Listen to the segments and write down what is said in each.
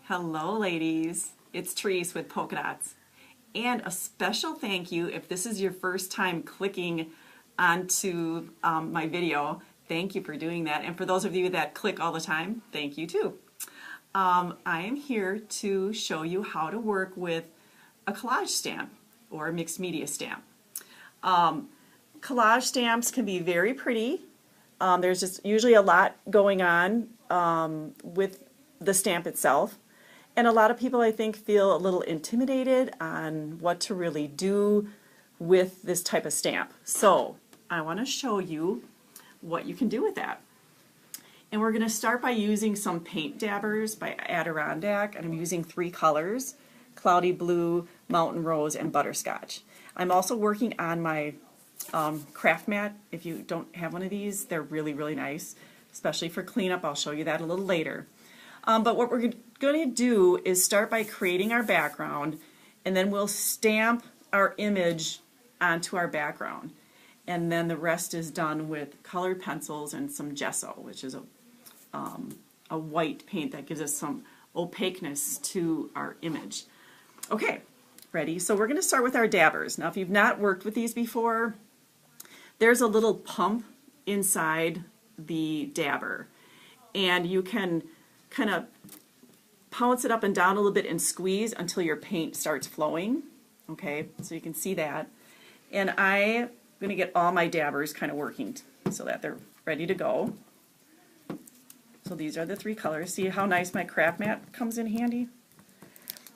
Hello ladies, it's Therese with Polkadots. And a special thank you if this is your first time clicking onto my video. Thank you for doing that. And for those of you that click all the time, thank you too. I am here to show you how to work with a collage stamp or a mixed media stamp. Collage stamps can be very pretty. There's just usually a lot going on with the stamp itself. And a lot of people, I think, feel a little intimidated on what to really do with this type of stamp. So I want to show you what you can do with that. And we're going to start by using some paint dabbers by Adirondack, and I'm using 3 colors: Cloudy Blue, Mountain Rose, and Butterscotch. I'm also working on my craft mat. If you don't have one of these, they're really, really nice, especially for cleanup. I'll show you that a little later. But what we're going to do is start by creating our background, and then we'll stamp our image onto our background. And then the rest is done with colored pencils and some gesso, which is a white paint that gives us some opaqueness to our image. Okay, ready? So we're going to start with our dabbers. Now if you've not worked with these before, there's a little pump inside the dabber, and you can kind of pounce it up and down a little bit and squeeze until your paint starts flowing. Okay, so you can see that. And I'm going to get all my dabbers kind of working so that they're ready to go. So these are the 3 colors. See how nice my craft mat comes in handy?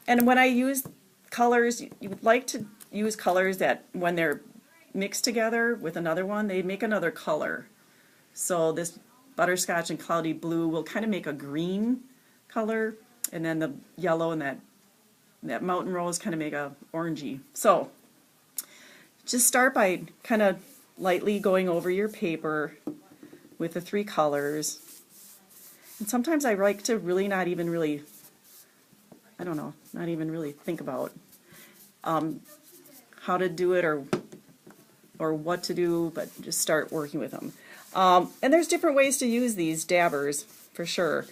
And when I use colors, you would like to use colors that when they're mixed together with another one, they make another color. So this Butterscotch and Cloudy Blue will kind of make a green color, and then the yellow and that Mountain Rose kind of make a orangey. So just start by kind of lightly going over your paper with the 3 colors. And sometimes I like to really not even really think about how to do it or what to do, but just start working with them. And there's different ways to use these dabbers for sure.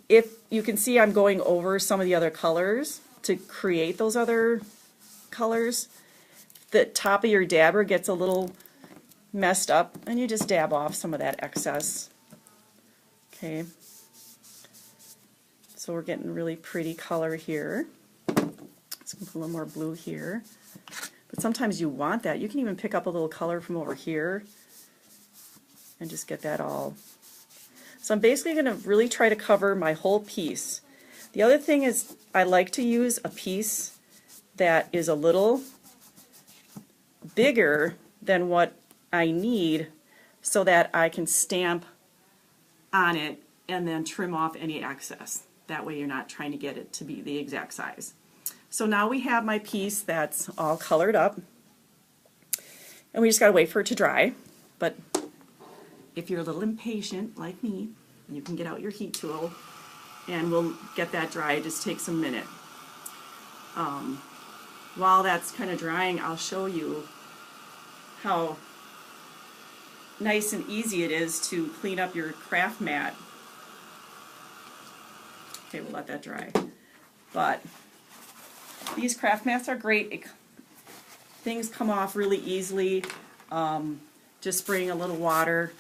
If you can see, I'm going over some of the other colors to create those other colors. The top of your dabber gets a little messed up, and you just dab off some of that excess. Okay, so we're getting really pretty color here. Let's put a little more blue here. But sometimes you want that. You can even pick up a little color from over here and just get that all. So I'm basically going to really try to cover my whole piece. The other thing is I like to use a piece that is a little bigger than what I need so that I can stamp on it and then trim off any excess. That way you're not trying to get it to be the exact size. So now we have my piece that's all colored up, and we just got to wait for it to dry. But if you're a little impatient like me, you can get out your heat tool and we'll get that dry. It just takes a minute. While that's kind of drying, I'll show you how nice and easy it is to clean up your craft mat. Okay, we'll let that dry. But these craft mats are great. Things come off really easily. Just spraying a little water,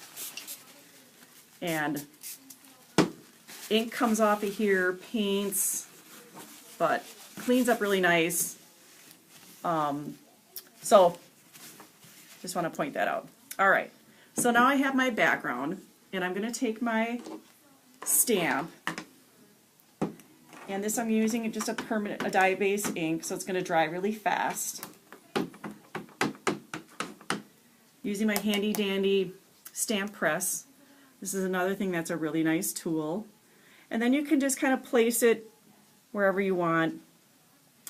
and ink comes off of here, paints, but cleans up really nice. So just want to point that out. All right, so now I have my background, and I'm going to take my stamp, and this I'm using just a dye-based ink, so it's going to dry really fast. Using my handy-dandy stamp press. This is another thing that's a really nice tool. And then you can just kind of place it wherever you want.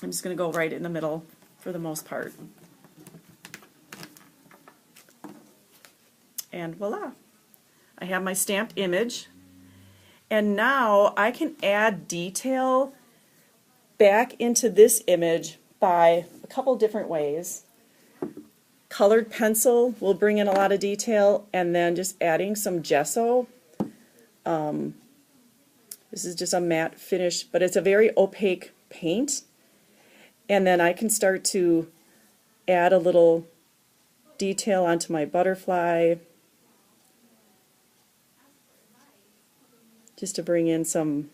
I'm just going to go right in the middle for the most part. And voila! I have my stamped image. And now I can add detail back into this image by a couple different ways. Colored pencil will bring in a lot of detail, and then just adding some gesso This is just a matte finish, but it's a very opaque paint. And then I can start to add a little detail onto my butterfly, just to bring in some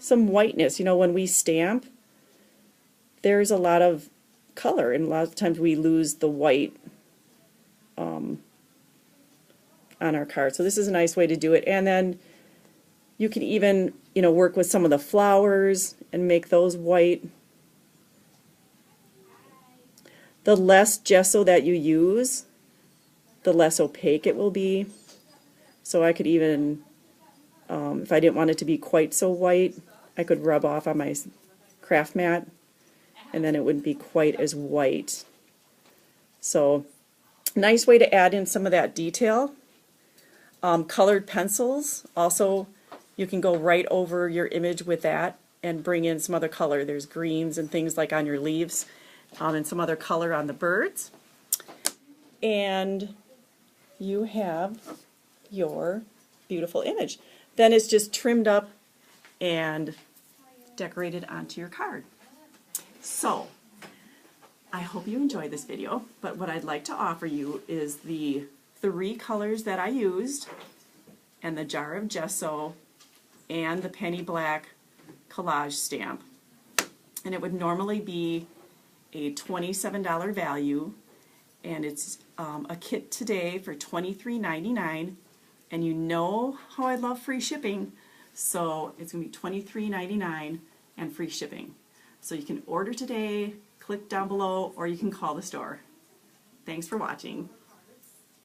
whiteness. You know, when we stamp, there's a lot of color, and a lot of times we lose the white on our card. So this is a nice way to do it. And then you can even, you know, work with some of the flowers and make those white. The less gesso that you use, the less opaque it will be. So I could even, if I didn't want it to be quite so white, I could rub off on my craft mat, and then it wouldn't be quite as white. So, nice way to add in some of that detail. Colored pencils, also, you can go right over your image with that and bring in some other color. There's greens and things like on your leaves, and some other color on the birds. And you have your beautiful image. Then it's just trimmed up and decorated onto your card. So, I hope you enjoyed this video, but what I'd like to offer you is the 3 colors that I used, and the jar of gesso, and the penny black collage stamp. And it would normally be a $27 value, and it's a kit today for $23.99, and you know how I love free shipping, so it's going to be $23.99 and free shipping. So you can order today, click down below, or you can call the store. Thanks for watching.